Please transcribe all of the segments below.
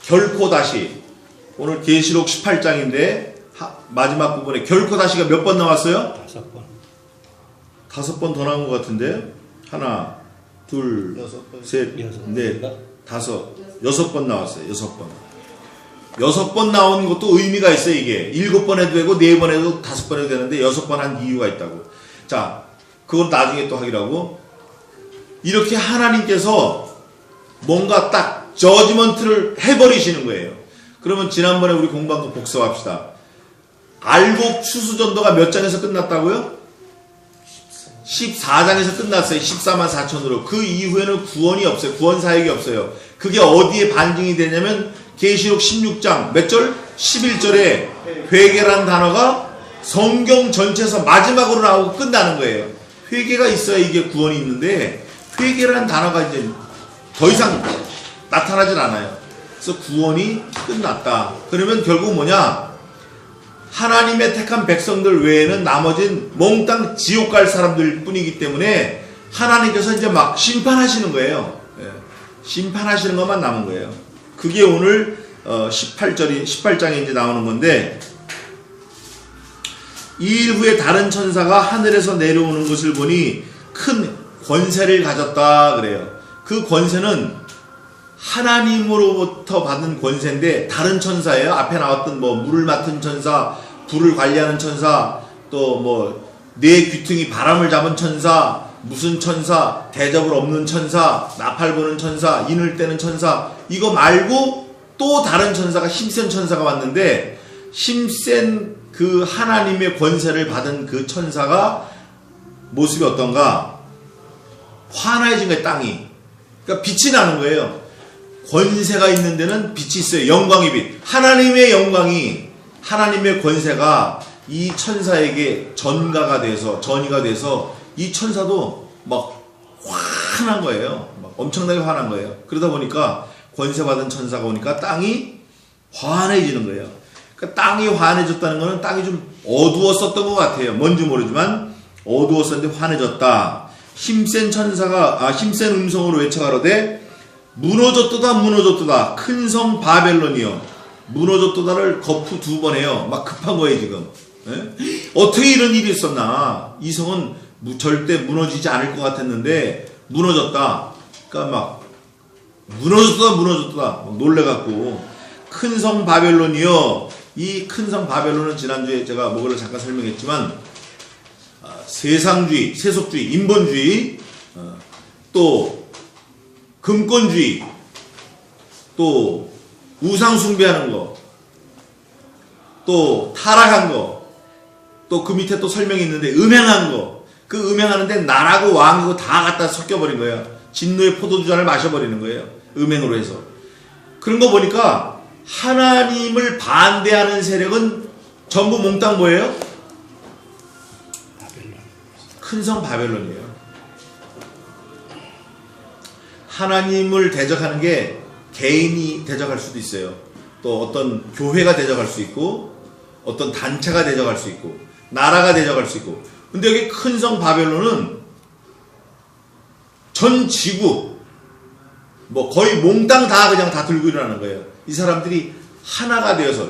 결코 다시, 오늘 계시록 18장인데 마지막 부분에 결코 다시가 몇 번 나왔어요? 5번. 5번 더 나온 것 같은데. 하나, 둘, 셋, 넷, 다섯, 6번 나왔어요. 6번. 6번 나온 것도 의미가 있어요. 이게 7번 해도 되고 4번 해도 5번 해도 되는데 6번 한 이유가 있다고. 자, 그건 나중에 또 하기로 하고, 이렇게 하나님께서 뭔가 딱 저지먼트를 해버리시는 거예요. 그러면 지난번에 우리 공부한 거 복습합시다. 알곡 추수전도가 몇 장에서 끝났다고요? 14장에서 끝났어요. 14만 4천으로. 그 이후에는 구원이 없어요. 구원 사역이 없어요. 그게 어디에 반증이 되냐면 계시록 16장 몇 절? 11절에 회개라는 단어가 성경 전체에서 마지막으로 나오고 끝나는 거예요. 회개가 있어야 이게 구원이 있는데 회개라는 단어가 이제 더 이상 나타나질 않아요. 그래서 구원이 끝났다. 그러면 결국 뭐냐? 하나님의 택한 백성들 외에는 나머진 몽땅 지옥 갈 사람들 뿐이기 때문에 하나님께서 이제 막 심판하시는 거예요. 심판하시는 것만 남은 거예요. 그게 오늘 18장에 이제 나오는 건데, 이 일 후에 다른 천사가 하늘에서 내려오는 것을 보니 큰 권세를 가졌다 그래요. 그 권세는 하나님으로부터 받은 권세인데 다른 천사예요. 앞에 나왔던 뭐 물을 맡은 천사, 불을 관리하는 천사, 또 뭐 네 귀퉁이 바람을 잡은 천사, 무슨 천사, 대접을 없는 천사, 나팔 부는 천사, 인을 떼는 천사, 이거 말고 또 다른 천사가 힘센 천사가 왔는데, 힘센 그 하나님의 권세를 받은 그 천사가 모습이 어떤가? 환해진 거예요. 땅이. 그러니까 빛이 나는 거예요. 권세가 있는 데는 빛이 있어요. 영광의 빛. 하나님의 영광이, 하나님의 권세가 이 천사에게 전이가 돼서 이 천사도 막 환한 거예요. 막 엄청나게 환한 거예요. 그러다 보니까 권세 받은 천사가 오니까 땅이 환해지는 거예요. 그러니까 땅이 환해졌다는 거는 땅이 좀 어두웠었던 것 같아요. 뭔지 모르지만 어두웠었는데 환해졌다. 힘센 음성으로 외쳐가로되 무너졌도다 무너졌도다 큰 성 바벨론이요. 무너졌도다를 거푸 2번 해요. 막 급한 거예요 지금. 어떻게 이런 일이 있었나. 이 성은 절대 무너지지 않을 것 같았는데 무너졌다. 그러니까 막 무너졌다 막 놀래갖고, 큰 성 바벨론이요. 이 큰 성 바벨론은 지난주에 제가 뭐를 잠깐 설명했지만 세상주의, 세속주의, 인본주의, 또 금권주의, 또 우상숭배하는 거, 또 타락한 거, 또 그 밑에 또 설명이 있는데 음행한 거, 그 음행하는데 나라고 왕이고 다 갖다 섞여버린 거예요. 진노의 포도주잔을 마셔버리는 거예요. 음행으로 해서. 그런 거 보니까 하나님을 반대하는 세력은 전부 몽땅 뭐예요? 큰 성 바벨론이에요. 하나님을 대적하는 게 개인이 대적할 수도 있어요. 또 어떤 교회가 대적할 수 있고, 어떤 단체가 대적할 수 있고, 나라가 대적할 수 있고. 근데 여기 큰 성 바벨론은 전 지구, 뭐 거의 몽땅 다 그냥 다 들고 일어나는 거예요. 이 사람들이 하나가 되어서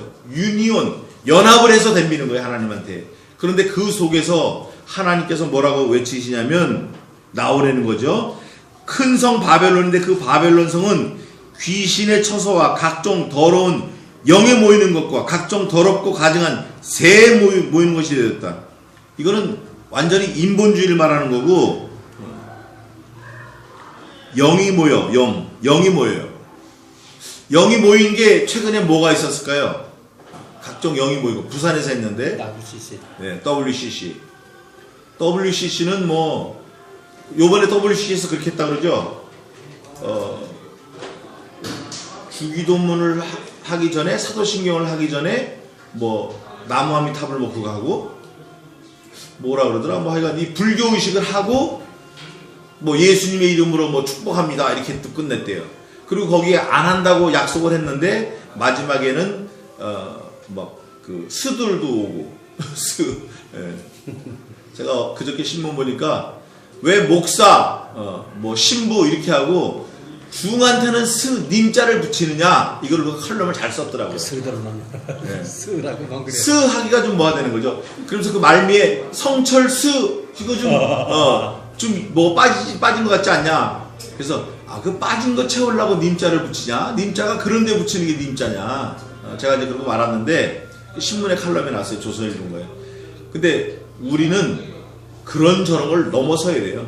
연합을 해서 덤비는 거예요, 하나님한테. 그런데 그 속에서 하나님께서 뭐라고 외치시냐면 나오라는 거죠. 큰 성 바벨론인데 그 바벨론 성은 귀신의 처소와 각종 더러운 영에 모이는 것과 각종 더럽고 가증한 새에 모이는 것이 되었다. 이거는 완전히 인본주의를 말하는 거고, 영이 모여, 영이 모여요. 영이 모인 게 최근에 뭐가 있었을까요? 각종 영이 모이고, 부산에서 했는데 WCC. 네, WCC는 뭐 요번에 WCC에서 그렇게 했다 그러죠. 주기도문을 하기 전에, 사도신경을 하기 전에 뭐 나무아미탑을 뭐 그거 하고 뭐라 그러더라. 뭐 하여간 이 불교 의식을 하고 뭐 예수님의 이름으로 뭐 축복합니다 이렇게 또 끝냈대요. 그리고 거기에 안 한다고 약속을 했는데 마지막에는 막 그 스들도 오고 예. 제가 그저께 신문 보니까 왜 목사 뭐 신부 이렇게 하고 중한테는 님자를 붙이느냐, 이걸 그 컬럼을 잘 썼더라고요. 쓰더라고요. 네. 쓰라고 막 그래. 하기가 좀 뭐가 되는 거죠. 그러면서 그 말미에 성철스 이거 좀 뭐 빠진 것 같지 않냐. 그래서 그 빠진 거 채우려고 님자를 붙이냐? 님자가 그런 데 붙이는 게 님자냐? 제가 이제 그러고 말았는데 신문에 칼럼에 나왔어요. 조선일보인가요? 근데 우리는 그런 저런 걸 넘어서야 돼요.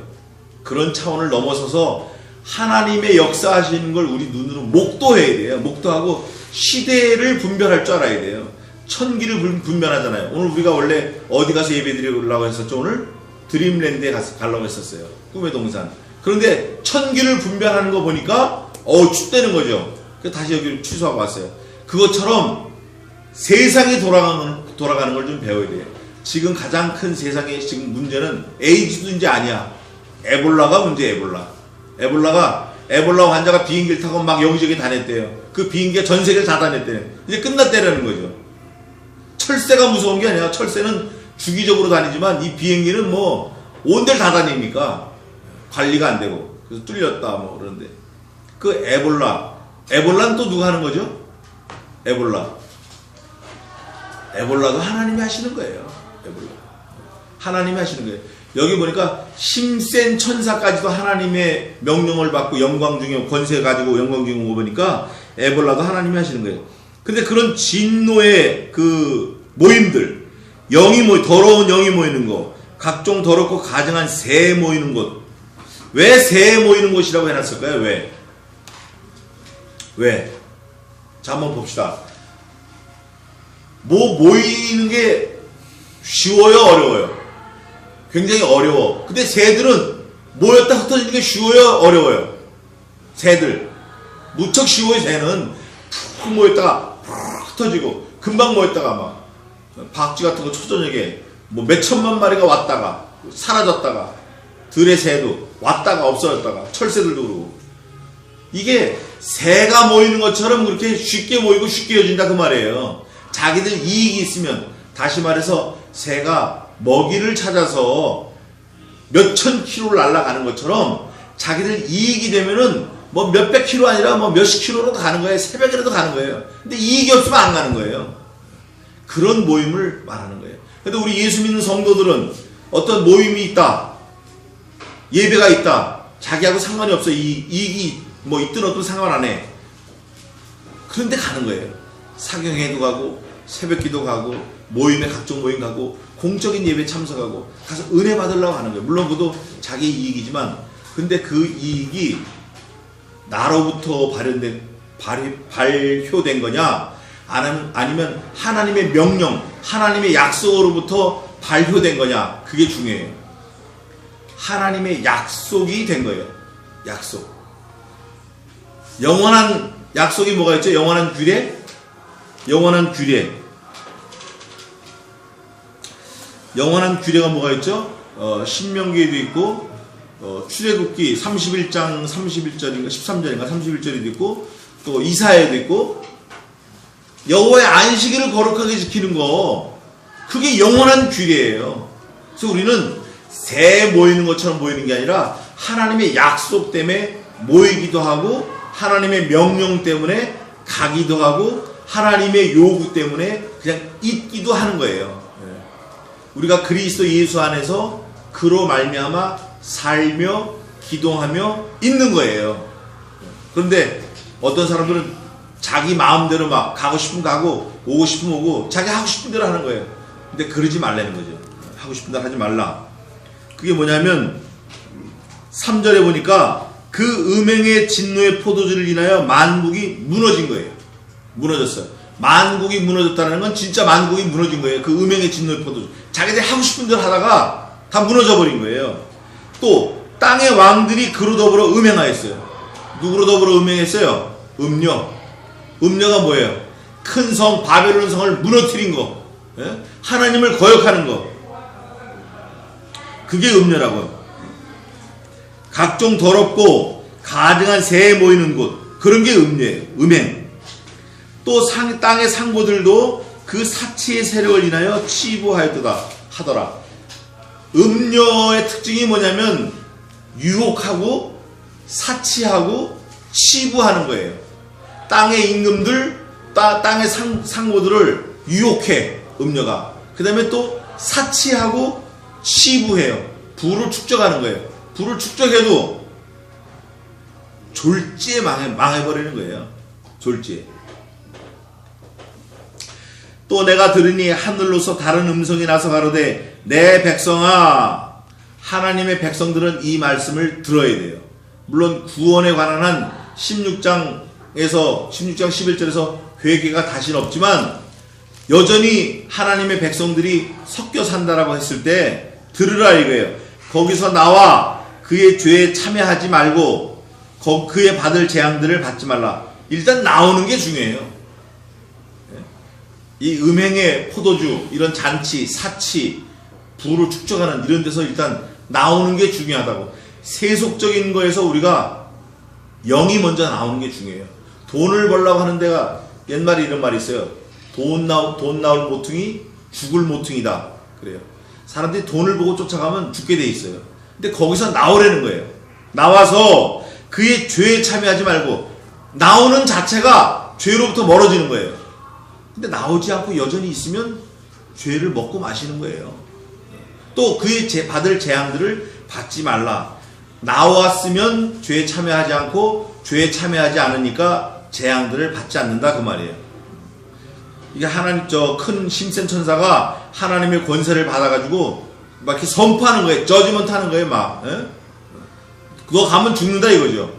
그런 차원을 넘어서서 하나님의 역사하시는 걸 우리 눈으로 목도해야 돼요. 목도하고 시대를 분별할 줄 알아야 돼요. 천기를 분별하잖아요. 오늘 우리가 원래 어디 가서 예배 드리려고 했었죠? 오늘 드림랜드에 가려고 했었어요. 꿈의 동산. 그런데 천기를 분별하는 거 보니까 춥다는 거죠. 그래서 다시 여기를 취소하고 왔어요. 그것처럼 세상이 돌아가는 걸 좀 배워야 돼요. 지금 가장 큰 세상의 지금 문제는 에이즈도 이제 아니야. 에볼라가 문제. 에볼라 환자가 비행기를 타고 막 여기저기 다녔대요. 그 비행기가 전 세계를 다 다녔대요. 이제 끝났다라는 거죠. 철새가 무서운 게 아니야. 철새는 주기적으로 다니지만 이 비행기는 뭐 온 데를 다 다니니까 관리가 안 되고 그래서 뚫렸다 뭐 그런데 그 에볼라는 또 누가 하는 거죠? 에볼라도 하나님이 하시는 거예요. 하나님이 하시는 거예요. 여기 보니까 힘센 천사까지도 하나님의 명령을 받고 영광 중에 권세 가지고 영광 중에 오고 보니까 에볼라도 하나님이 하시는 거예요. 근데 그런 진노의 그 모임들, 더러운 영이 모이는 거, 각종 더럽고 가증한 새 모이는 곳. 왜 새 모이는 곳이라고 해놨을까요? 왜? 자, 한번 봅시다. 모이는 게 쉬워요? 어려워요? 굉장히 어려워. 근데 새들은 모였다 흩어지는 게 쉬워요? 어려워요? 새들. 무척 쉬워요, 새는. 푹 모였다가 푹 흩어지고, 금방 모였다가 막, 박쥐 같은 거 초저녁에 뭐 몇천만 마리가 왔다가, 사라졌다가, 들의 새도 왔다가 없어졌다가, 철새들도 그러고. 이게 새가 모이는 것처럼 그렇게 쉽게 모이고 쉽게 이어진다 그 말이에요. 자기들 이익이 있으면, 다시 말해서 새가 먹이를 찾아서 몇천 킬로를 날아가는 것처럼 자기들 이익이 되면은 뭐 몇백 킬로 아니라 뭐 몇십 킬로라도 가는 거예요. 새벽이라도 가는 거예요. 근데 이익이 없으면 안 가는 거예요. 그런 모임을 말하는 거예요. 근데 우리 예수 믿는 성도들은 어떤 모임이 있다. 예배가 있다. 자기하고 상관이 없어. 이익이 뭐 있든 없든 상관 안 해. 그런데 가는 거예요. 사경회도 가고 새벽 기도 가고 모임에 각종 모임 가고 공적인 예배 참석하고 가서 은혜 받으려고 하는 거예요. 물론 그것도 자기 이익이지만 근데 그 이익이 나로부터 발효된 거냐 아니면 하나님의 명령 하나님의 약속으로부터 발효된 거냐 그게 중요해요. 하나님의 약속이 된 거예요. 약속. 영원한 약속이 뭐가 있죠? 영원한 규례. 영원한 규례가 뭐가 있죠? 신명기에도 있고 출애굽기 31장 31절인가 13절인가 31절에도 있고 또 이사야에도 있고 여호와의 안식일을 거룩하게 지키는 거 그게 영원한 규례예요. 그래서 우리는 새 모이는 것처럼 모이는 게 아니라 하나님의 약속 때문에 모이기도 하고 하나님의 명령 때문에 가기도 하고 하나님의 요구 때문에 그냥 있기도 하는 거예요. 우리가 그리스도 예수 안에서 그로 말미암아 살며 기도하며 있는 거예요. 그런데 어떤 사람들은 자기 마음대로 막 가고 싶으면 가고 오고 싶으면 오고 자기 하고 싶은 대로 하는 거예요. 근데 그러지 말라는 거죠. 하고 싶은 대로 하지 말라. 그게 뭐냐면 3절에 보니까 그 음행의 진노의 포도주를 인하여 만국이 무너진 거예요. 무너졌어요. 만국이 무너졌다는 건 진짜 만국이 무너진 거예요. 그 음행의 진노의 포도주. 자기들이 하고 싶은 대로 하다가 다 무너져 버린 거예요. 또 땅의 왕들이 그로 더불어 음행하였어요. 누구로 더불어 음행했어요? 음녀가 뭐예요? 큰 성 바벨론 성을 무너뜨린 거. 예? 하나님을 거역하는 거. 그게 음녀라고요. 각종 더럽고 가증한 새에 모이는 곳. 그런 게 음녀예요. 음행. 또 땅의 상고들도 그 사치의 세력을 인하여 치부하였더라. 음녀의 특징이 뭐냐면 유혹하고 사치하고 치부하는 거예요. 땅의 임금들, 땅의 상고들을 유혹해, 음녀가. 그 다음에 또 사치하고 치부해요. 부를 축적하는 거예요. 부를 축적해도 졸지에 망해버리는 거예요. 졸지에. 또 내가 들으니 하늘로서 다른 음성이 나서 가로되 내 백성아, 하나님의 백성들은 이 말씀을 들어야 돼요. 물론 구원에 관한 한 16장 11절에서 회개가 다시는 없지만 여전히 하나님의 백성들이 섞여 산다라고 했을 때 들으라 이거예요. 거기서 나와 그의 죄에 참여하지 말고 그의 받을 재앙들을 받지 말라. 일단 나오는 게 중요해요. 이 음행의 포도주, 이런 잔치, 사치, 부를 축적하는 이런 데서 일단 나오는 게 중요하다고. 세속적인 거에서 우리가 영이 먼저 나오는 게 중요해요. 돈을 벌려고 하는 데가 옛말에 이런 말이 있어요. 돈 나올 모퉁이 죽을 모퉁이다. 그래요. 사람들이 돈을 보고 쫓아가면 죽게 돼 있어요. 근데 거기서 나오라는 거예요. 나와서 그의 죄에 참여하지 말고 나오는 자체가 죄로부터 멀어지는 거예요. 근데 나오지 않고 여전히 있으면 죄를 먹고 마시는 거예요. 또 그의 받을 재앙들을 받지 말라. 나왔으면 죄에 참여하지 않고 죄에 참여하지 않으니까 재앙들을 받지 않는다 그 말이에요. 이게 하나님 큰 힘센 천사가 하나님의 권세를 받아가지고 막 이렇게 선포하는 거예요. 저지먼트 하는 거예요. 막 그거 가면 죽는다 이거죠.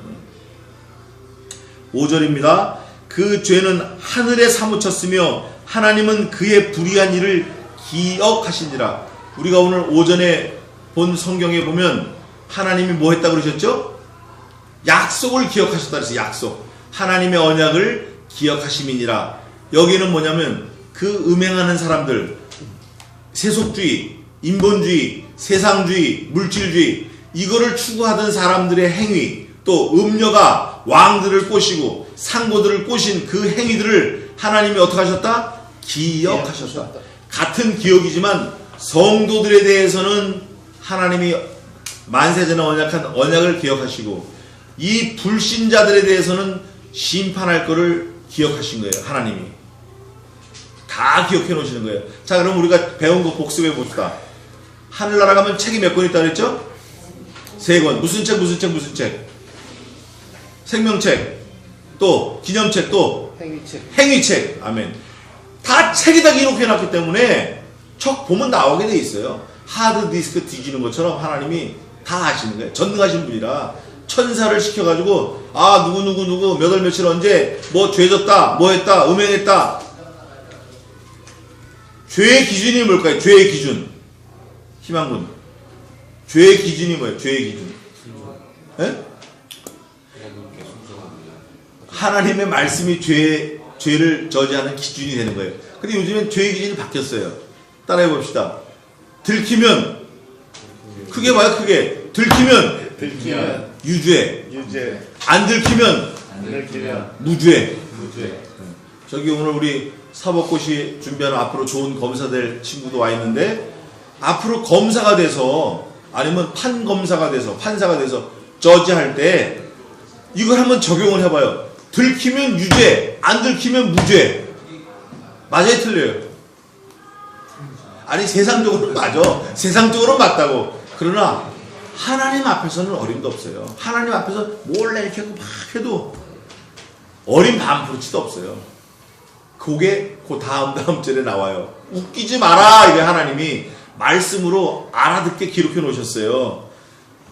5절입니다. 그 죄는 하늘에 사무쳤으며 하나님은 그의 불의한 일을 기억하신지라. 우리가 오늘 오전에 본 성경에 보면 하나님이 뭐 했다고 그러셨죠? 약속을 기억하셨다 그랬어요. 약속. 하나님의 언약을 기억하심이니라. 여기는 뭐냐면 그 음행하는 사람들, 세속주의, 인본주의, 세상주의, 물질주의, 이거를 추구하던 사람들의 행위, 또 음녀가 왕들을 꼬시고 상고들을 꼬신 그 행위들을 하나님이 어떻게 하셨다? 기억하셨다. 같은 기억이지만 성도들에 대해서는 하나님이 만세전에 언약한 언약을 기억하시고 이 불신자들에 대해서는 심판할 거를 기억하신 거예요. 하나님이 다 기억해 놓으시는 거예요. 자, 그럼 우리가 배운 거 복습해 봅시다. 하늘나라 가면 책이 몇 권 있다 그랬죠? 3권. 무슨 책? 생명책, 또 기념책, 또 행위책. 아멘. 다 책에다 기록해 놨기 때문에 척 보면 나오게 돼 있어요. 하드디스크 뒤지는 것처럼 하나님이 다 아시는 거예요. 전능하신 분이라 천사를 시켜가지고 누구 몇 월 며칠 언제 뭐 죄졌다, 뭐 했다, 음행했다. 죄의 기준이 뭘까요? 죄의 기준. 희망군. 죄의 기준이 뭐예요? 죄의 기준. 네? 하나님의 말씀이 죄를 저지하는 기준이 되는 거예요. 근데 요즘엔 죄의 기준이 바뀌었어요. 따라해 봅시다. 들키면 크게 봐요. 크게. 들키면 유죄. 안 들키면 무죄. 저기 오늘 우리 사법고시 준비하는 앞으로 좋은 검사 될 친구도 와 있는데 앞으로 검사가 돼서 아니면 판검사가 돼서 판사가 돼서 저지할 때 이걸 한번 적용을 해봐요. 들키면 유죄, 안 들키면 무죄. 맞아요, 틀려요? 아니 세상적으로는 맞아. 세상적으로는 맞다고. 그러나 하나님 앞에서는 어림도 없어요. 하나님 앞에서 몰래 이렇게 하고 막 해도 어린 반프로치도 없어요. 그게 그 다음 절에 나와요. 웃기지 마라. 이게 하나님이 말씀으로 알아듣게 기록해 놓으셨어요.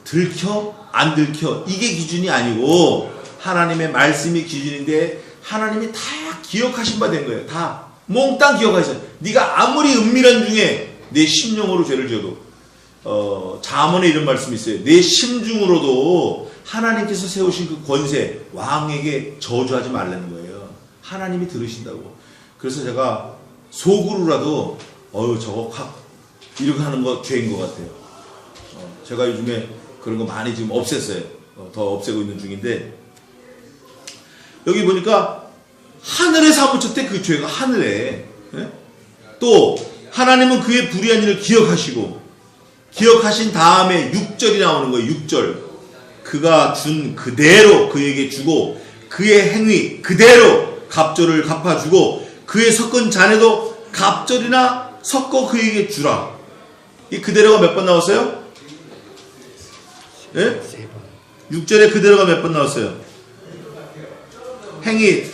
들켜 안 들켜 이게 기준이 아니고 하나님의 말씀이 기준인데 하나님이 다 기억하신 바 된 거예요. 다 몽땅 기억하셨어요. 네가 아무리 은밀한 중에 내 심령으로 죄를 지어도 잠언에 이런 말씀이 있어요. 내 심중으로도 하나님께서 세우신 그 권세 왕에게 저주하지 말라는 거예요. 하나님이 들으신다고. 그래서 제가 속으로라도 저거 확 이렇게 하는 거 죄인 것 같아요. 제가 요즘에 그런 거 많이 지금 없앴어요. 더 없애고 있는 중인데 여기 보니까 하늘에 사무쳤대. 그 죄가 하늘에. 또 하나님은 그의 불의한 일을 기억하시고 기억하신 다음에 6절이 나오는 거예요. 6절. 그가 준 그대로 그에게 주고 그의 행위 그대로 갑절을 갚아주고 그의 섞은 잔에도 갑절이나 섞어 그에게 주라. 이 그대로가 몇 번 나왔어요? 예? 6절에 그대로가 몇 번 나왔어요? 행위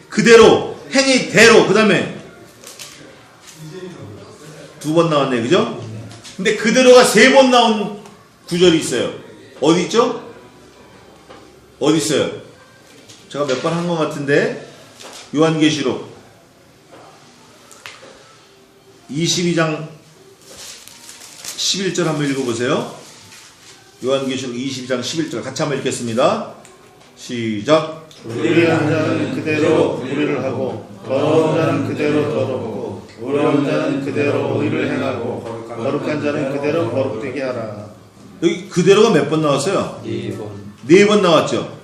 그대로 행위대로 그 다음에 2번 나왔네, 그죠? 근데 그대로가 3번 나온 구절이 있어요. 어디 있죠? 어디 있어요? 제가 몇 번 한 것 같은데 요한계시록 22장 11절 한번 읽어보세요. 요한계시록 22장 11절 같이 한번 읽겠습니다. 시작. 불의한 자는 그대로 불의를 하고 더러운 자는 그대로 더럽고 의로운 자는 그대로 의를 행하고 거룩한 자는 그대로 거룩되게 하라. 여기 그대로가 몇 번 나왔어요? 4번. 4번 나왔죠.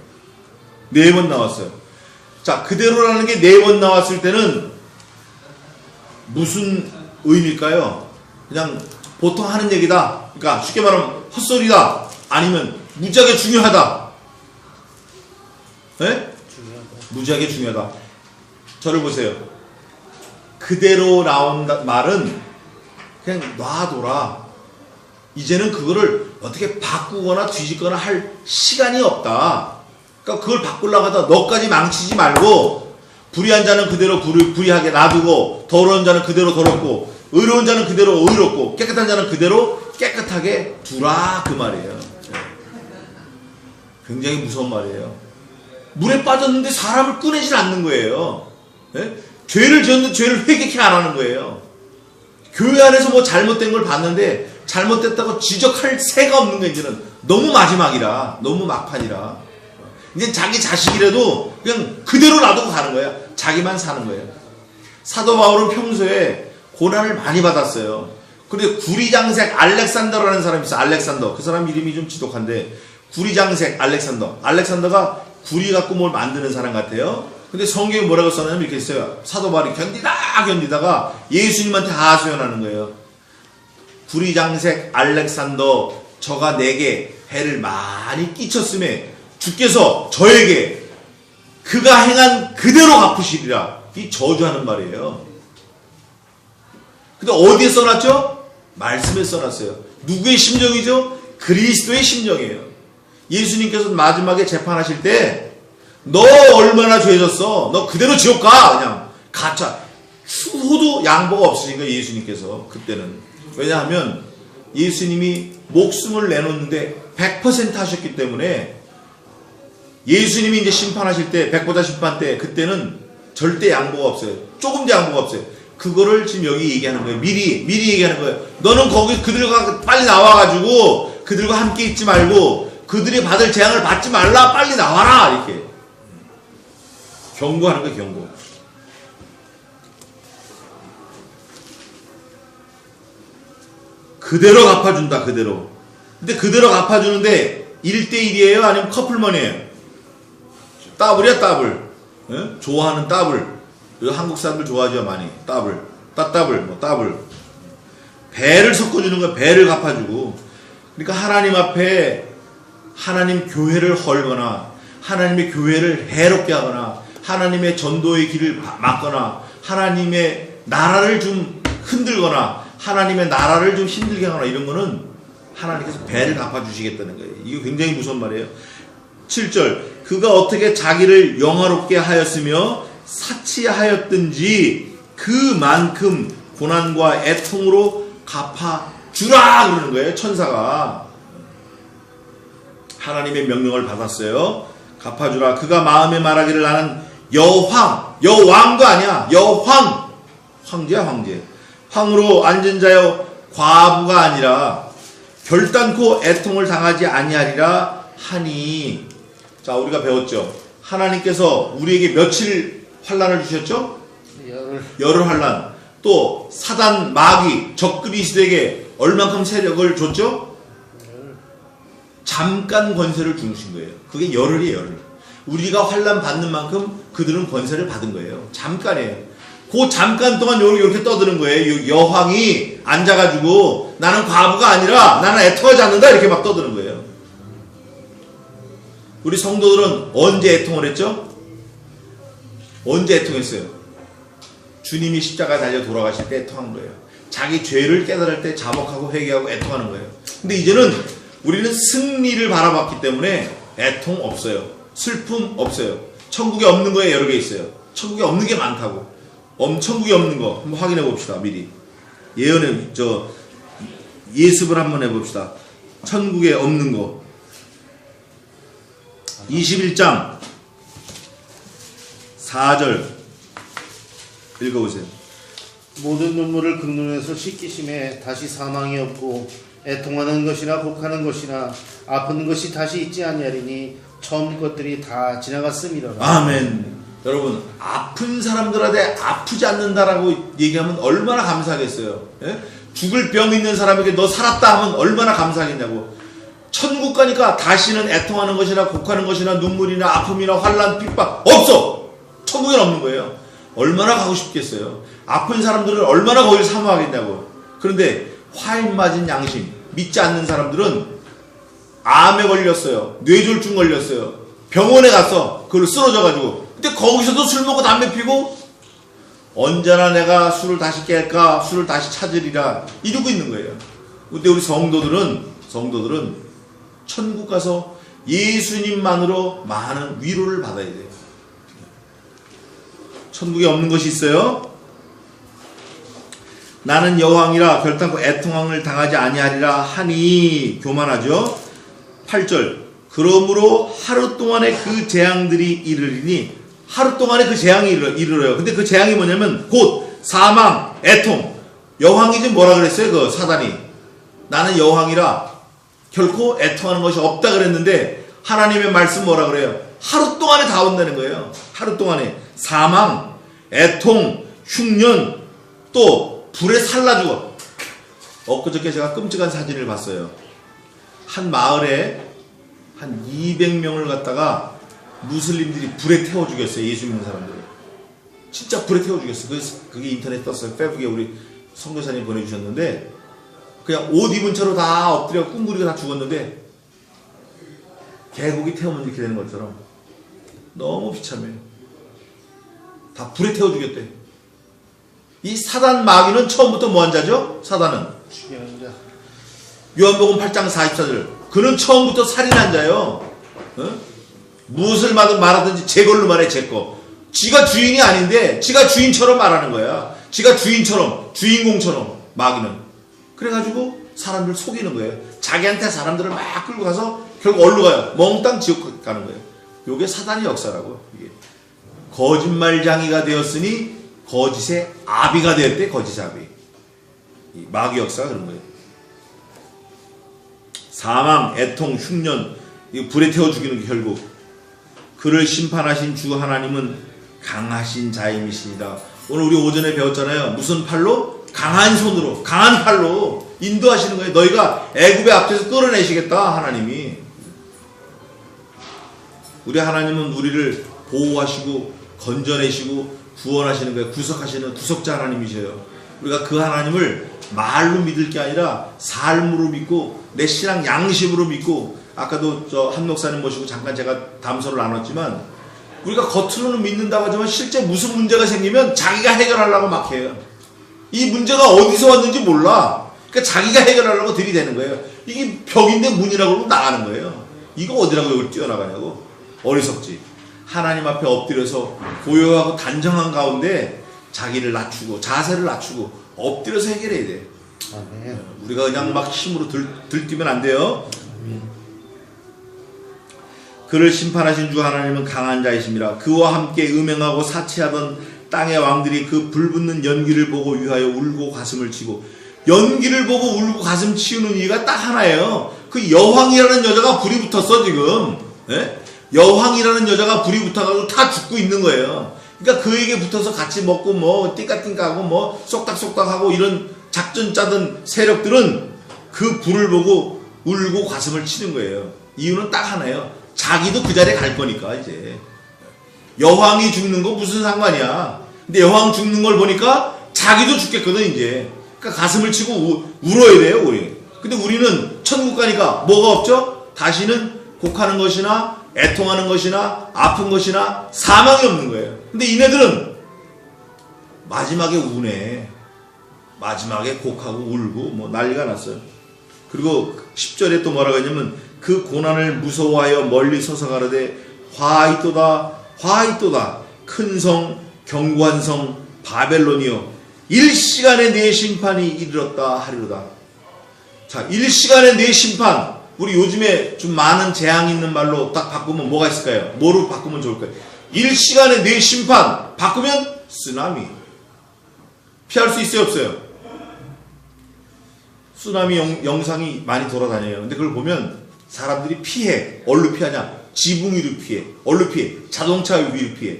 4번 나왔어요. 자, 그대로라는 게 4번 나왔을 때는 무슨 의미일까요? 그냥 보통 하는 얘기다. 그러니까 쉽게 말하면 헛소리다. 아니면 무지하게 중요하다. 네? 무지하게 중요하다. 저를 보세요. 그대로 나온 말은 그냥 놔둬라. 이제는 그거를 어떻게 바꾸거나 뒤집거나 할 시간이 없다. 그러니까 그걸 바꾸려고 하다 너까지 망치지 말고 불의한 자는 그대로 불의하게 놔두고 더러운 자는 그대로 더럽고 의로운 자는 그대로 의롭고 깨끗한 자는 그대로 깨끗하게 두라 그 말이에요. 굉장히 무서운 말이에요. 물에 빠졌는데 사람을 꺼내질 않는 거예요. 네? 죄를 지었는데 죄를 회개케 안 하는 거예요. 교회 안에서 뭐 잘못된 걸 봤는데 잘못됐다고 지적할 새가 없는 거 이제는 너무 마지막이라 너무 막판이라 이제 자기 자식이라도 그냥 그대로 놔두고 가는 거예요. 자기만 사는 거예요. 사도 바울은 평소에 고난을 많이 받았어요. 그런데 구리장색 알렉산더라는 사람이 있어요. 알렉산더. 그 사람 이름이 좀 지독한데 구리장색 알렉산더. 알렉산더가 구리 갖고 뭘 만드는 사람 같아요. 근데 성경에 뭐라고 써냐면 이렇게 있어요. 사도 바울이 견디다가 예수님한테 하소연하는 거예요. 구리장색 알렉산더 저가 내게 해를 많이 끼쳤음에 주께서 저에게 그가 행한 그대로 갚으시리라. 이 저주하는 말이에요. 근데 어디에 써놨죠? 말씀에 써놨어요. 누구의 심정이죠? 그리스도의 심정이에요. 예수님께서 마지막에 재판하실 때 너 얼마나 죄졌어? 너 그대로 지옥 가! 그냥 가차. 추호도 양보가 없으니까 예수님께서 그때는. 왜냐하면 예수님이 목숨을 내놓는데 100% 하셨기 때문에 예수님이 이제 심판하실 때 100보다 심판 때 그때는 절대 양보가 없어요. 조금도 양보가 없어요. 그거를 지금 여기 얘기하는 거예요. 미리 얘기하는 거예요. 너는 거기 그들과 빨리 나와가지고 그들과 함께 있지 말고 그들이 받을 재앙을 받지 말라. 빨리 나와라. 이렇게 경고하는 거예요. 경고. 그대로 갚아준다. 그대로. 근데 그대로 갚아주는데 1대1이에요? 아니면 커플먼이에요? 더블이야 더블. 예? 좋아하는 더블. 한국 사람들 좋아하죠 많이. 더블. 따더블. 뭐 더블. 배를 섞어주는 거야. 배를 갚아주고. 그러니까 하나님 앞에 하나님 교회를 헐거나 하나님의 교회를 해롭게 하거나 하나님의 전도의 길을 막거나 하나님의 나라를 좀 흔들거나 하나님의 나라를 좀 힘들게 하거나 이런 거는 하나님께서 배를 갚아주시겠다는 거예요. 이거 굉장히 무서운 말이에요. 7절 그가 어떻게 자기를 영화롭게 하였으며 사치하였든지 그만큼 고난과 애통으로 갚아주라 그러는 거예요. 천사가 하나님의 명령을 받았어요. 갚아주라. 그가 마음에 말하기를 나는 여왕도 아니야. 황제야 황제. 황으로 앉은 자여 과부가 아니라 결단코 애통을 당하지 아니하리라 하니. 자, 우리가 배웠죠. 하나님께서 우리에게 며칠 환란을 주셨죠? 열흘 환란. 또 사단 마귀 적그리스도에게 얼만큼 세력을 줬죠? 잠깐 권세를 주신 거예요. 그게 열흘이에요. 열흘. 우리가 환란 받는 만큼 그들은 권세를 받은 거예요. 잠깐이에요. 그 잠깐 동안 이렇게 떠드는 거예요. 여왕이 앉아가지고 나는 과부가 아니라 나는 애통하지 않는다 이렇게 막 떠드는 거예요. 우리 성도들은 언제 애통을 했죠? 언제 애통했어요? 주님이 십자가에 달려 돌아가실 때 애통한 거예요. 자기 죄를 깨달을 때 자복하고 회개하고 애통하는 거예요. 근데 이제는 우리는 승리를 바라봤기 때문에 애통 없어요. 슬픔 없어요. 천국에 없는 거에 여러 개 있어요. 천국에 없는 게 많다고. 천국에 없는 거 한번 확인해 봅시다. 미리 예습을 한번 해봅시다. 천국에 없는 거 21장 4절 읽어보세요. 모든 눈물을 그 눈에서 씻기심에 다시 사망이 없고 애통하는 것이나 곡하는 것이나 아픈 것이 다시 있지 아니하리니 처음 것들이 다 지나갔음이로라. 아멘. 여러분, 아픈 사람들한테 아프지 않는다라고 얘기하면 얼마나 감사하겠어요. 예? 죽을 병 있는 사람에게 너 살았다 하면 얼마나 감사하겠냐고. 천국 가니까 다시는 애통하는 것이나 곡하는 것이나 눈물이나 아픔이나 환난 핍박 없어. 천국엔 없는 거예요. 얼마나 가고 싶겠어요. 아픈 사람들은 얼마나 거기를 사모하겠냐고. 그런데 화인 맞은 양심 믿지 않는 사람들은 암에 걸렸어요. 뇌졸중 걸렸어요. 병원에 가서 그걸 쓰러져가지고, 근데 거기서도 술 먹고 담배 피고 언제나 내가 술을 다시 깰까, 술을 다시 찾으리라 이러고 있는 거예요. 근데 우리 성도들은 천국 가서 예수님만으로 많은 위로를 받아야 돼요. 천국에 없는 것이 있어요. 나는 여호와니라 결단코 애통함을 당하지 아니하리라 하니 교만하죠. 8절 그러므로 하루 동안에 그 재앙들이 이르리니, 하루 동안에 그 재앙이 이르러요. 근데 그 재앙이 뭐냐면 곧 사망, 애통. 여왕이 지금 뭐라 그랬어요? 그 사단이 나는 여왕이라 결코 애통하는 것이 없다 그랬는데 하나님의 말씀 뭐라 그래요? 하루 동안에 다 온다는 거예요. 하루 동안에 사망, 애통, 흉년, 또 불에 살라 죽어. 엊그저께 제가 끔찍한 사진을 봤어요. 한 마을에 한 200명을 갖다가 무슬림들이 불에 태워 죽였어요. 예수 믿는 사람들을. 진짜 불에 태워 죽였어요. 그게 인터넷 떴어요. 페북에 우리 선교사님 보내주셨는데, 그냥 옷 입은 채로 다 엎드려 꿍구리가 다 죽었는데 개고기 태우면 이렇게 되는 것처럼 너무 비참해요. 다 불에 태워 죽였대. 이 사단 마귀는 처음부터 뭐한 자죠? 사단은 죽이는 자. 요한복음 8장 44절 그는 처음부터 살인한 자요. 무엇을 말하든지 제 걸로 말해. 제 거. 지가 주인이 아닌데 지가 주인처럼 말하는 거야. 지가 주인처럼, 주인공처럼. 마귀는 그래가지고 사람들 속이는 거예요. 자기한테 사람들을 막 끌고 가서 결국 어디로 가요? 몽땅 지옥 가는 거예요. 요게 사단의 역사라고. 이게 거짓말장이가 되었으니 거짓의 아비가 되었대. 거짓의 아비. 이 마귀 역사가 그런 거예요. 사망, 애통, 흉년, 이 불에 태워 죽이는 게 결국. 그를 심판하신 주 하나님은 강하신 자임이시니라. 오늘 우리 오전에 배웠잖아요. 무슨 팔로? 강한 손으로, 강한 팔로 인도하시는 거예요. 너희가 애굽의 앞에서 끌어내시겠다. 하나님이. 우리 하나님은 우리를 보호하시고 건져내시고 구원하시는 거예요. 구속하시는 구속자 하나님이셔요. 우리가 그 하나님을 말로 믿을 게 아니라 삶으로 믿고 내 신앙 양심으로 믿고, 아까도 저 한 목사님 모시고 잠깐 제가 담소를 나눴지만, 우리가 겉으로는 믿는다고 하지만 실제 무슨 문제가 생기면 자기가 해결하려고 막 해요. 이 문제가 어디서 왔는지 몰라. 그러니까 자기가 해결하려고 들이대는 거예요. 이게 벽인데 문이라고 그러고 나가는 거예요. 이거 어디라고 여기 뛰어나가냐고. 어리석지. 하나님 앞에 엎드려서 고요하고 단정한 가운데 자기를 낮추고 자세를 낮추고 엎드려서 해결해야 돼. 아멘. 우리가 그냥 막 힘으로 들뛰면 안 돼요. 그를 심판하신 주 하나님은 강한 자이심이라. 그와 함께 음행하고 사치하던 땅의 왕들이 그 불붙는 연기를 보고 위하여 울고 가슴을 치고. 연기를 보고 울고 가슴 치우는 이유가 딱 하나예요. 그 여왕이라는 여자가 불이 붙었어 지금. 예? 여왕이라는 여자가 불이 붙어가지고 다 죽고 있는 거예요. 그러니까 그에게 붙어서 같이 먹고 뭐 띠까띵까하고 뭐 쏙닥쏙닥하고 이런 작전 짜던 세력들은 그 불을 보고 울고 가슴을 치는 거예요. 이유는 딱 하나예요. 자기도 그 자리에 갈 거니까. 이제 여왕이 죽는 거 무슨 상관이야. 근데 여왕 죽는 걸 보니까 자기도 죽겠거든 이제. 그러니까 가슴을 치고 울어야 돼요 우리. 근데 우리는 천국 가니까 뭐가 없죠? 다시는 곡하는 것이나 애통하는 것이나 아픈 것이나 사망이 없는 거예요. 근데 이네들은 마지막에 우네. 마지막에 곡하고 울고 뭐 난리가 났어요. 그리고 10절에 또 뭐라고 했냐면 그 고난을 무서워하여 멀리 서서 가로되 화이또다 화이또다 큰 성 견고한 성 바벨론이여 일시간에 내 심판이 이르렀다 하리로다. 자, 일시간에 내 심판. 우리 요즘에 좀 많은 재앙 있는 말로 딱 바꾸면 뭐가 있을까요? 뭐로 바꾸면 좋을까요? 일시간에 내 심판 바꾸면 쓰나미. 피할 수 있어요 없어요? 쓰나미 영상이 많이 돌아다녀요. 근데 그걸 보면 사람들이 피해. 어디로 피하냐? 지붕 위로 피해. 어디로 피해? 자동차 위로 피해.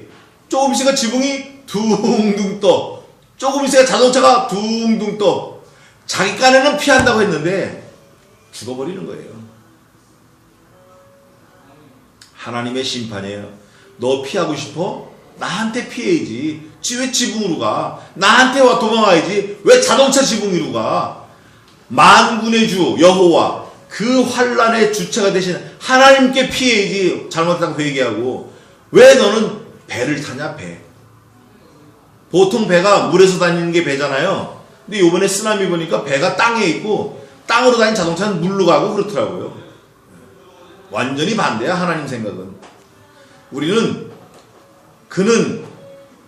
조금 있으니까 지붕이 둥둥 떠. 조금 있으니까 자동차가 둥둥 떠. 자기 깐에는 피한다고 했는데 죽어버리는 거예요. 하나님의 심판이에요. 너 피하고 싶어? 나한테 피해야지. 왜 지붕으로 가? 나한테 와 도망와야지. 왜 자동차 지붕 위로 가? 만군의 주 여호와 그 환란의 주체가 되신 하나님께 피해야지. 잘못했다고 그 얘기하고. 왜 너는 배를 타냐? 배. 보통 배가 물에서 다니는 게 배잖아요. 근데 요번에 쓰나미 보니까 배가 땅에 있고 땅으로 다니는 자동차는 물로 가고 그렇더라고요. 완전히 반대야 하나님 생각은. 우리는 그는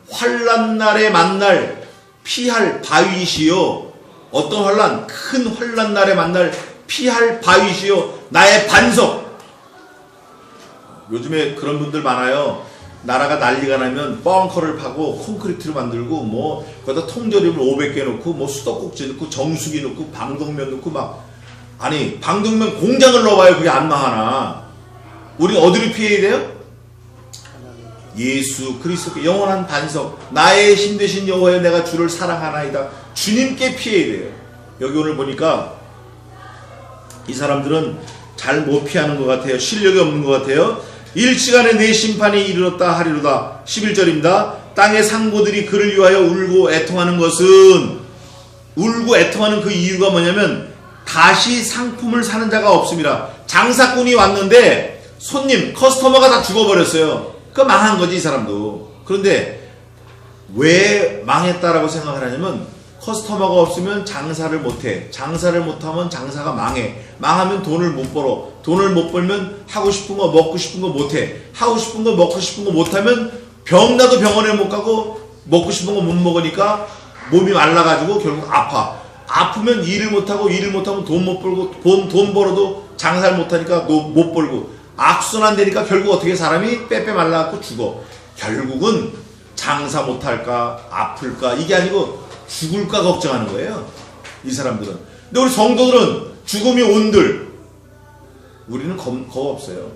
환난 날에 만날 피할 바위시요. 어떤 환난? 큰 환난 날에 만날 피할 바위시요. 나의 반석. 요즘에 그런 분들 많아요. 나라가 난리가 나면 벙커를 파고 콘크리트를 만들고 뭐 거기다 통조림을 500개 넣고 뭐 수도꼭지 넣고 정수기 넣고 방독면 넣고 막 아니 방독면 공장을 넣어봐요. 그게 안 망하나. 우리 어디로 피해야 돼요? 예수 그리스도께 영원한 반석 나의 힘 되신 여호와여 내가 주를 사랑하나이다. 주님께 피해야 돼요. 여기 오늘 보니까 이 사람들은 잘 못 피하는 것 같아요. 실력이 없는 것 같아요. 일시간에 내 심판이 이르렀다 하리로다. 11절입니다. 땅의 상고들이 그를 위하여 울고 애통하는 것은 울고 애통하는 그 이유가 뭐냐면 다시 상품을 사는 자가 없습니다. 장사꾼이 왔는데 손님 커스터머가 다 죽어버렸어요. 그 망한 거지 이 사람도. 그런데 왜 망했다라고 생각을 하냐면 커스터머가 없으면 장사를 못해. 장사를 못하면 장사가 망해. 망하면 돈을 못 벌어. 돈을 못 벌면 하고 싶은 거 먹고 싶은 거 못해. 하고 싶은 거 먹고 싶은 거 못하면 병나도 병원에 못 가고 먹고 싶은 거 못 먹으니까 몸이 말라가지고 결국 아파. 아프면 일을 못하고 일을 못하면 돈 못 벌고 돈 벌어도 장사를 못하니까 못 벌고 악순환 되니까 결국 어떻게 사람이 빼빼 말라갖고 죽어. 결국은 장사 못할까 아플까 이게 아니고 죽을까 걱정하는 거예요. 이 사람들은. 근데 우리 성도들은 죽음이 온들 우리는 겁 없어요.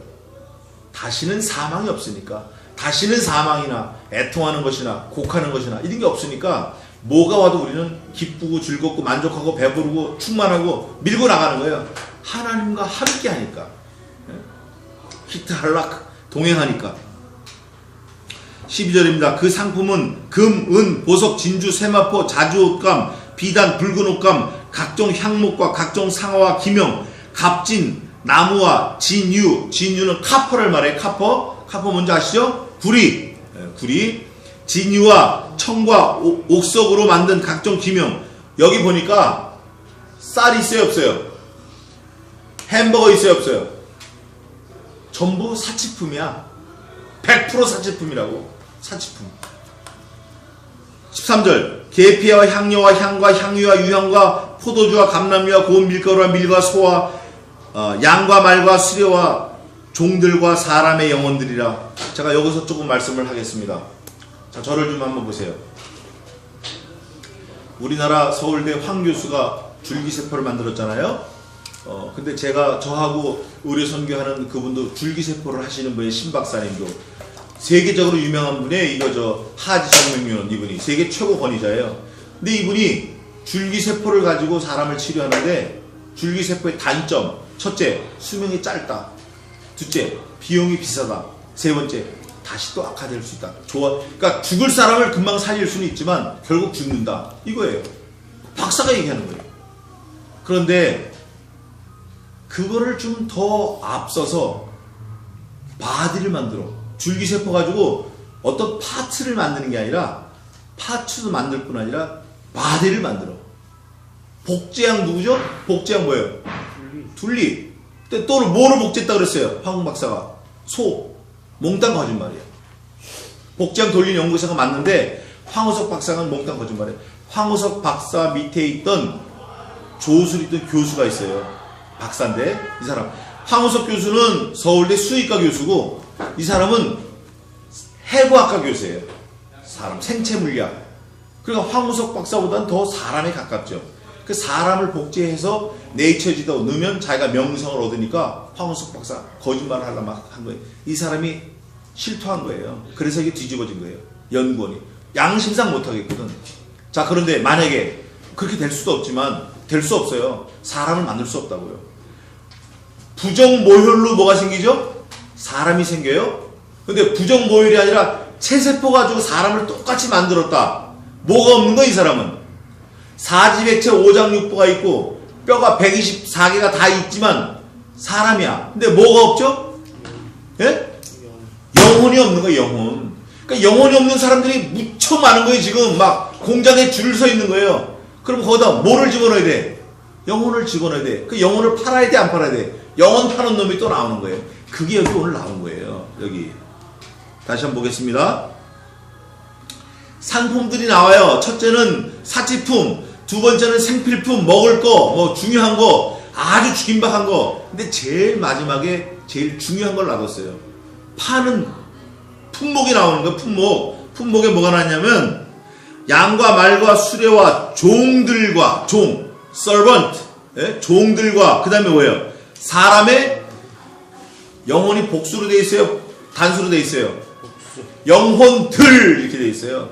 다시는 사망이 없으니까. 다시는 사망이나 애통하는 것이나 곡하는 것이나 이런 게 없으니까 뭐가 와도 우리는 기쁘고 즐겁고 만족하고 배부르고 충만하고 밀고 나가는 거예요. 하나님과 함께 하니까. 히트 할락 동행하니까. 12절입니다. 그 상품은 금, 은, 보석, 진주, 세마포, 자주옷감, 비단, 붉은 옷감, 각종 향목과 각종 상아와 기명, 갑진, 나무와 진유, 진유는 카퍼를 말해. 카퍼 뭔지 아시죠? 구리, 구리, 진유와 청과 옥석으로 만든 각종 기명. 여기 보니까 쌀 있어요 없어요? 햄버거 있어요 없어요? 전부 사치품이야. 100% 사치품이라고. 사치품. 13절 계피와 향료와 향과 향유와 유향과 포도주와 감람유와 고운 밀가루와 밀과 소와 양과 말과 수레와 종들과 사람의 영혼들이라. 제가 여기서 조금 말씀을 하겠습니다. 자, 저를 좀 한번 보세요. 우리나라 서울대 황 교수가 줄기세포를 만들었잖아요. 근데 저하고 의료선교하는 그분도 줄기세포를 하시는 분의 신박사님도 세계적으로 유명한 분의 하지정맥류원 이분이 세계 최고 권위자예요. 근데 이분이 줄기세포를 가지고 사람을 치료하는데 줄기세포의 단점 첫째 수명이 짧다. 둘째 비용이 비싸다. 세 번째 다시 또 악화될 수 있다. 그러니까 죽을 사람을 금방 살릴 수는 있지만 결국 죽는다. 이거예요. 박사가 얘기하는 거예요. 그런데 그거를 좀 더 앞서서 바디를 만들어. 줄기세포 가지고 어떤 파츠를 만드는 게 아니라 파츠도 만들 뿐 아니라 바디를 만들어. 복제양 누구죠? 복제양 뭐예요? 둘리. 근데 또 뭐로 복제했다 그랬어요? 황웅 박사가. 소. 몽땅 거짓말이야. 복제양 돌린 연구소가 맞는데 황우석 박사가 몽땅 거짓말이에요. 황우석 박사 밑에 있던 조수로 있던 교수가 있어요. 박사인데 이 사람. 황우석 교수는 서울대 수의과 교수고 이 사람은 해부학과 교수예요. 사람 생체물리학. 그러니까 황우석 박사보다는 더 사람에 가깝죠. 그 사람을 복제해서 네이처지다 넣으면 자기가 명성을 얻으니까 황우석 박사 거짓말을 하려고 막 한 거예요. 이 사람이 실토한 거예요. 그래서 이게 뒤집어진 거예요. 연구원이. 양심상 못하겠거든. 자, 그런데 만약에 그렇게 될 수도 없지만 될 수 없어요. 사람을 만들 수 없다고요. 부정모혈로 뭐가 생기죠? 사람이 생겨요. 근데 부정모혈이 아니라 체세포 가지고 사람을 똑같이 만들었다. 뭐가 없는 거야, 이 사람은? 사지백체 오장육부가 있고 뼈가 124개가 다 있지만 사람이야. 근데 뭐가 없죠? 예? 영혼이 없는 거예요, 영혼. 그러니까 영혼이 없는 사람들이 무척 많은 거예요, 지금. 막 공장에 줄 서 있는 거예요. 그럼 거기다 뭐를 집어넣어야 돼? 영혼을 집어넣어야 돼. 그 영혼을 팔아야 돼, 안 팔아야 돼? 영혼 파는 놈이 또 나오는 거예요. 그게 여기 오늘 나온 거예요. 여기. 다시 한번 보겠습니다. 상품들이 나와요. 첫째는 사치품, 두 번째는 생필품, 먹을 거, 뭐 중요한 거, 아주 긴박한 거. 근데 제일 마지막에 제일 중요한 걸 놔뒀어요. 파는 품목이 나오는 거예요. 품목. 품목에 뭐가 나왔냐면 양과 말과 수레와 종들과 servant, 예? 종들과 그 다음에 뭐예요? 사람의 영혼이 복수로 돼 있어요? 단수로 돼 있어요? 복수. 영혼들 이렇게 돼 있어요.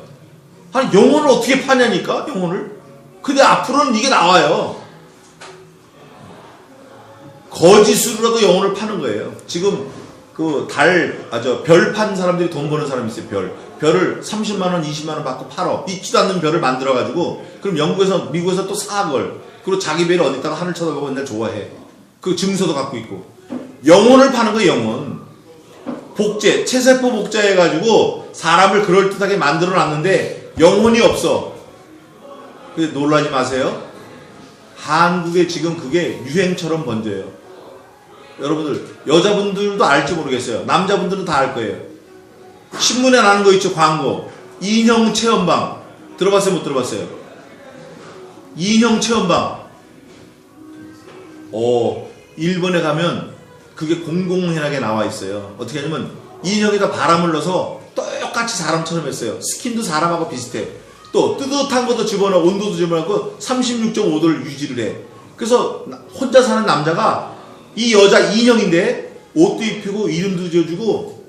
아니 영혼을 어떻게 파냐니까 영혼을. 근데 앞으로는 이게 나와요. 거짓으로라도 영혼을 파는 거예요. 지금 그 별 판 사람들이 돈 버는 사람이 있어요. 별을 30만원 20만원 받고 팔어. 있지도 않는 별을 만들어 가지고 그럼 영국에서 미국에서 또 사 그걸. 그리고 자기 별을 어디다가 하늘 쳐다보고 맨날 좋아해. 그 증서도 갖고 있고. 영혼을 파는 거예요. 영혼. 복제 체세포 복제해 가지고 사람을 그럴듯하게 만들어 놨는데 영혼이 없어. 근데 놀라지 마세요. 한국에 지금 그게 유행처럼 번져요. 여러분들 여자분들도 알지 모르겠어요. 남자분들은 다 알 거예요. 신문에 나는 거 있죠. 광고. 인형 체험방 들어봤어요? 못 들어봤어요? 인형 체험방. 일본에 가면 그게 공공연하게 나와 있어요. 어떻게 하냐면 인형에다 바람을 넣어서 똑같이 사람처럼 했어요. 스킨도 사람하고 비슷해. 또 뜨뜻한 것도 집어넣어 온도도 집어넣고 36.5도를 유지를 해. 그래서 혼자 사는 남자가 이 여자 인형인데 옷도 입히고 이름도 지어주고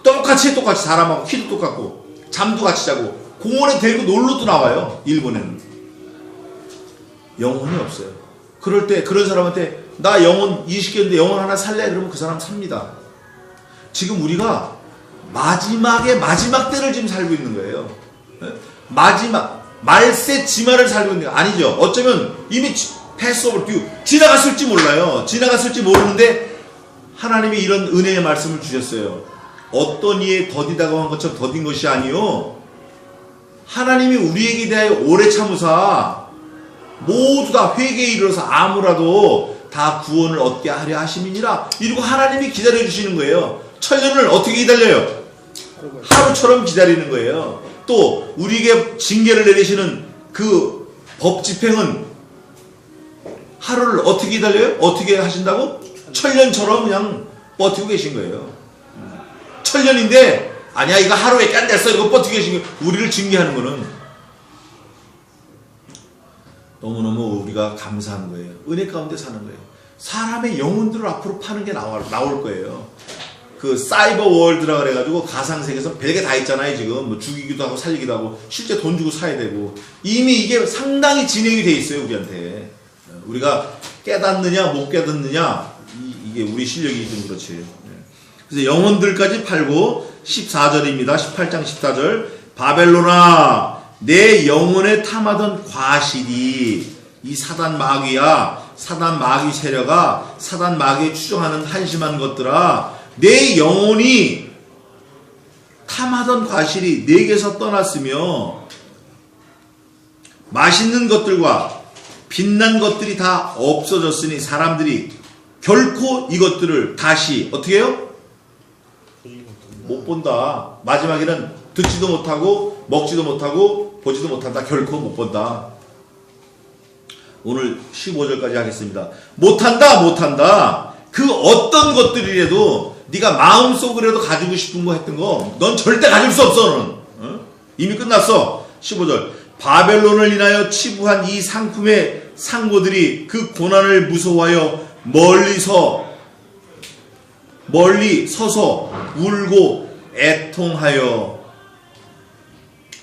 똑같이 사람하고 키도 똑같고 잠도 같이 자고 공원에 데리고 놀러도 나와요. 일본에는. 영혼이 없어요. 그럴 때 그런 사람한테 나 영혼 20개인데 영혼 하나 살래? 그러면 그 사람 삽니다. 지금 우리가 마지막 때를 지금 살고 있는 거예요. 말세 지마를 살고 있는 거 아니죠. 어쩌면 이미 패스오버 듀 지나갔을지 몰라요. 지나갔을지 모르는데 하나님이 이런 은혜의 말씀을 주셨어요. 어떤 이에 더디다고 한 것처럼 더딘 것이 아니요. 하나님이 우리에게 대하여 오래 참으사 모두 다 회개에 이르러서 아무라도 다 구원을 얻게 하려 하심이니라. 이러고 하나님이 기다려주시는 거예요. 천년을 어떻게 기다려요? 하루처럼 기다리는 거예요. 또 우리에게 징계를 내리시는 그 법 집행은 하루를 어떻게 기다려요? 어떻게 하신다고? 천년처럼 그냥 버티고 계신 거예요. 천년인데 아니야 이거 하루에 안 됐어 이거 버티고 계신 거예요. 우리를 징계하는 거는 너무너무 우리가 감사한 거예요. 은혜 가운데 사는 거예요. 사람의 영혼들을 앞으로 파는 게 나올 거예요. 그 사이버 월드라 그래가지고 가상세계에서 별게 다 있잖아요. 지금 뭐 죽이기도 하고 살리기도 하고 실제 돈 주고 사야 되고 이미 이게 상당히 진행이 돼 있어요. 우리한테. 우리가 깨닫느냐 못 깨닫느냐 이게 우리 실력이 좀 그렇지. 그래서 영혼들까지 팔고 14절입니다. 18장 14절 바벨로나 내 영혼에 탐하던 과실이 이 사단 마귀야. 사단 마귀 세력아 사단 마귀에 추종하는 한심한 것들아 내 영혼이 탐하던 과실이 내게서 떠났으며 맛있는 것들과 빛난 것들이 다 없어졌으니 사람들이 결코 이것들을 다시 어떻게 해요? 못 본다. 마지막에는 듣지도 못하고 먹지도 못하고 보지도 못한다. 결코 못 본다. 오늘 15절까지 하겠습니다. 못한다. 그 어떤 것들이라도 네가 마음속으로라도 가지고 싶은 거 했던 거 넌 절대 가질 수 없어. 너는 이미 끝났어. 15절 바벨론을 인하여 치부한 이 상품의 상고들이 그 고난을 무서워하여 멀리 서서 울고 애통하여.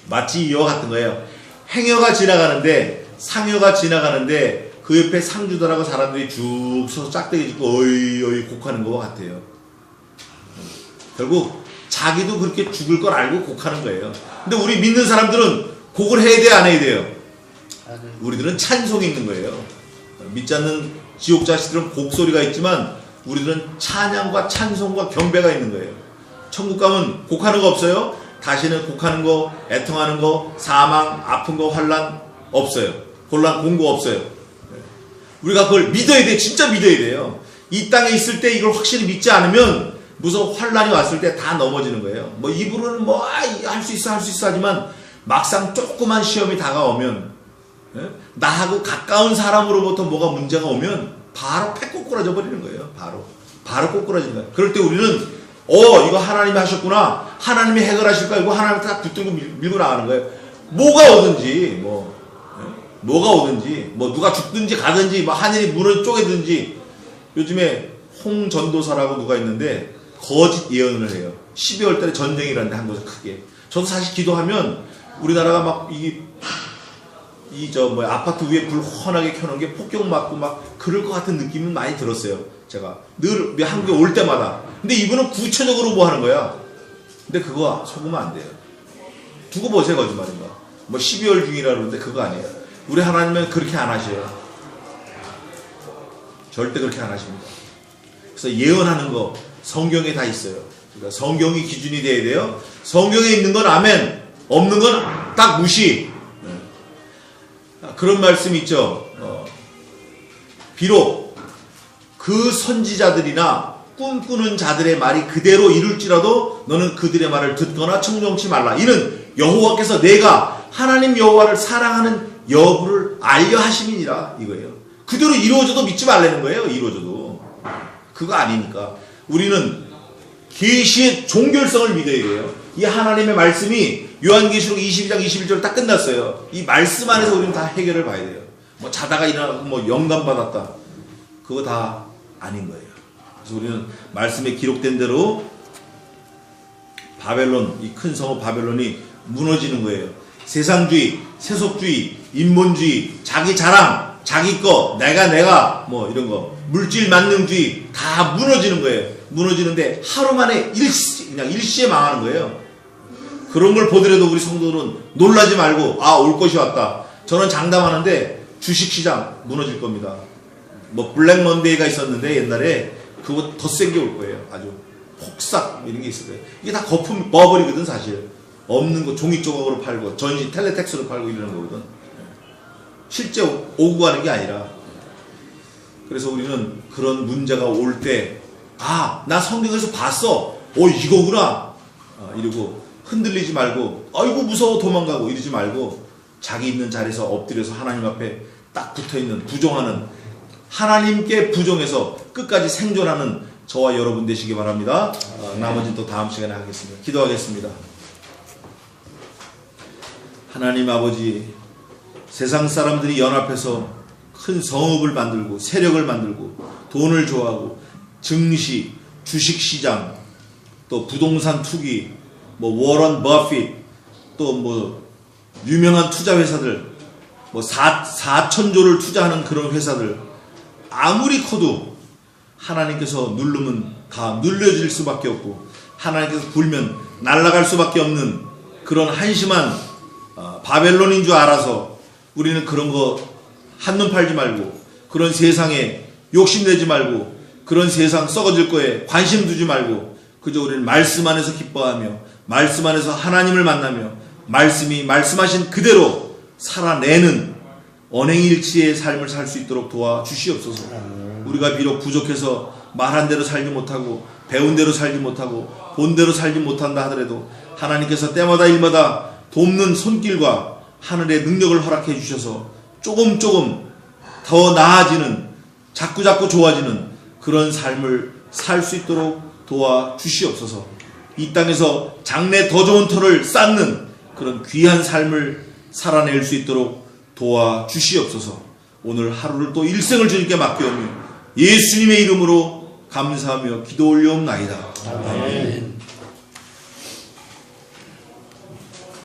마치 이와 같은 거예요. 행여가 지나가는데 상여가 지나가는데 그 옆에 상주들하고 사람들이 쭉 서서 짝대기 짓고 어이 곡하는 것과 같아요. 결국 자기도 그렇게 죽을 걸 알고 곡하는 거예요. 근데 우리 믿는 사람들은 곡을 해야 돼요, 안 해야 돼요? 우리들은 찬송이 있는 거예요. 믿지 않는 지옥 자식들은 곡소리가 있지만 우리들은 찬양과 찬송과 경배가 있는 거예요. 천국 가면 곡하는 거 없어요? 다시는 곡하는 거, 애통하는 거, 사망, 아픈 거, 환난 없어요. 곤란, 공고 없어요. 우리가 그걸 믿어야 돼. 진짜 믿어야 돼요. 이 땅에 있을 때 이걸 확실히 믿지 않으면 무슨 환란이 왔을 때 다 넘어지는 거예요. 뭐 입으로는 뭐 할 수 있어 하지만 막상 조그만 시험이 다가오면 나하고 가까운 사람으로부터 뭐가 문제가 오면 바로 패 꼬꾸라져 버리는 거예요. 바로 꼬꾸라지는 거예요. 그럴 때 우리는 이거 하나님이 하셨구나. 하나님이 해결하실 거야. 이거 하나님한테 딱 붙들고 밀고 나가는 거예요. 뭐가 오든지 뭐 누가 죽든지 가든지 뭐 하늘이 문을 쪼개든지. 요즘에 홍전도사라고 누가 있는데 거짓 예언을 해요. 12월 달에 전쟁이라는데 한국에서 크게. 저도 사실 기도하면 우리나라가 막 아파트 위에 불 훤하게 켜놓은 게 폭격 맞고 막 그럴 것 같은 느낌은 많이 들었어요. 제가 늘 한국에 올 때마다. 근데 이분은 구체적으로 뭐 하는 거야? 근데 그거 속으면 안 돼요. 두고 보세요, 거짓말인가. 뭐 12월 중이라 그러는데 그거 아니에요. 우리 하나님은 그렇게 안 하셔요. 절대 그렇게 안 하십니다. 그래서 예언하는 거 성경에 다 있어요. 그러니까 성경이 기준이 돼야 돼요. 성경에 있는 건 아멘, 없는 건 딱 무시. 그런 말씀이 있죠. 비록 그 선지자들이나 꿈꾸는 자들의 말이 그대로 이룰지라도 너는 그들의 말을 듣거나 청종치 말라. 이는 여호와께서 내가 하나님 여호와를 사랑하는 여부를 알려 하심이니라 이거예요. 그대로 이루어져도 믿지 말라는 거예요. 이루어져도. 그거 아니니까. 우리는 계시의 종결성을 믿어야 돼요. 이 하나님의 말씀이 요한계시록 22장 21절 딱 끝났어요. 이 말씀 안에서 우리는 다 해결을 봐야 돼요. 뭐 자다가 일어나고 뭐 영감 받았다. 그거 다 아닌 거예요. 그래서 우리는 말씀에 기록된 대로 바벨론, 이 큰 성읍 바벨론이 무너지는 거예요. 세상주의, 세속주의, 인본주의, 자기 자랑, 자기 거, 내가 뭐 이런 거, 물질 만능주의 다 무너지는 거예요. 무너지는데 하루 만에 그냥 일시에 망하는 거예요. 그런 걸 보더라도 우리 성도는 놀라지 말고 올 것이 왔다. 저는 장담하는데 주식시장 무너질 겁니다. 뭐 블랙 먼데이가 있었는데 옛날에 그거 더 센 게 올 거예요. 아주 폭삭 이런 게 있을 거예요. 이게 다 거품 버버리거든 사실. 없는 거 종이 조각으로 팔고 전시 텔레텍스로 팔고 이러는 거거든. 실제 오고 가는 게 아니라. 그래서 우리는 그런 문제가 올 때 나 성경에서 봤어. 이거구나. 이러고 흔들리지 말고 아이고 무서워 도망가고 이러지 말고 자기 있는 자리에서 엎드려서 하나님 앞에 딱 붙어있는 부정하는 하나님께 부정해서 끝까지 생존하는 저와 여러분 되시기 바랍니다. 나머지는 또 다음 시간에 하겠습니다. 기도하겠습니다. 하나님 아버지, 세상 사람들이 연합해서 큰 성읍을 만들고 세력을 만들고 돈을 좋아하고 증시, 주식시장, 또 부동산 투기, 뭐 워런 버핏, 또 뭐 유명한 투자 회사들, 뭐 4천조를 투자하는 그런 회사들 아무리 커도 하나님께서 누르면 다 눌려질 수밖에 없고 하나님께서 불면 날아갈 수밖에 없는 그런 한심한 바벨론인 줄 알아서 우리는 그런 거 한눈 팔지 말고 그런 세상에 욕심내지 말고 그런 세상 썩어질 거에 관심 두지 말고 그저 우리는 말씀 안에서 기뻐하며 말씀 안에서 하나님을 만나며 말씀이 말씀하신 그대로 살아내는 언행일치의 삶을 살 수 있도록 도와주시옵소서. 우리가 비록 부족해서 말한 대로 살지 못하고 배운 대로 살지 못하고 본 대로 살지 못한다 하더라도 하나님께서 때마다 일마다 돕는 손길과 하늘의 능력을 허락해 주셔서 조금 더 나아지는 자꾸 좋아지는 그런 삶을 살 수 있도록 도와주시옵소서. 이 땅에서 장래 더 좋은 터를 쌓는 그런 귀한 삶을 살아낼 수 있도록 도와주시옵소서. 오늘 하루를 또 일생을 주님께 맡겨오며 예수님의 이름으로 감사하며 기도 올려옵나이다. 아멘.